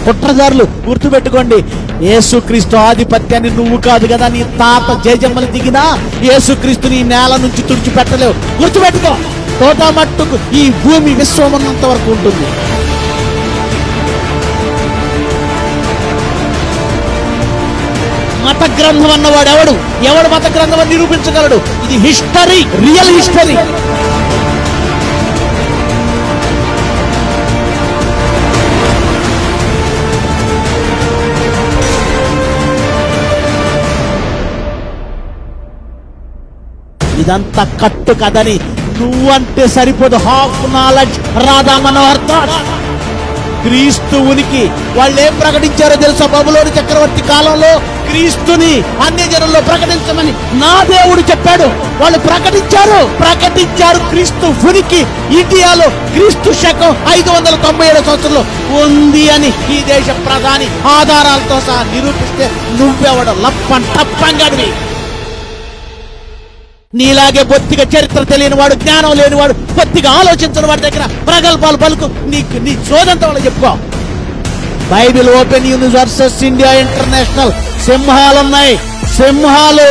కుట్రదారులు గుర్తుపెట్టుకోండి. యేసుక్రీస్తు ఆధిపత్యాన్ని నువ్వు కాదు కదా, నీ తాత జేజమ్మలు దిగినా యేసుక్రీస్తుని ఈ నేల నుంచి తుడిచిపెట్టలేవు. గుర్తుపెట్టుకో. తోట మట్టుకు ఈ భూమి విశ్వం ఉన్నంత వరకు ఉంటుంది. మత గ్రంథం అన్నవాడు ఎవడు మత గ్రంథం అని నిరూపించగలడు? ఇది హిస్టరీ, రియల్ హిస్టరీ. ఇదంతా కట్టు కదని నువ్వంటే సరిపోదు. Half knowledge Radha Manohar Das. క్రీస్తు ఉనికి వాళ్ళు ఏం ప్రకటించారో తెలుసా? బబులోను చక్రవర్తి కాలంలో క్రీస్తుని అన్ని జనుల్లో ప్రకటించమని నా దేవుడు చెప్పాడు. వాళ్ళు ప్రకటించారు క్రీస్తు ఉనికి ఇండియాలో క్రీస్తు శకం 597 సంవత్సరంలో ఉంది అని ఈ దేశ ప్రధాని ఆధారాలతో సహా నిరూపిస్తే నువ్వెవడు టప్పంగాడివి. నీలాగే బొత్తిగా చరిత్ర తెలియని వాడు, జ్ఞానం లేనివాడు, బొత్తిగా ఆలోచించిన వాడి దగ్గర ప్రగల్భాలు పలుకు. నీ చోదంతా వాళ్ళు చెప్పుకో. Bible open universes India international సింహాలున్నాయి. సింహాలు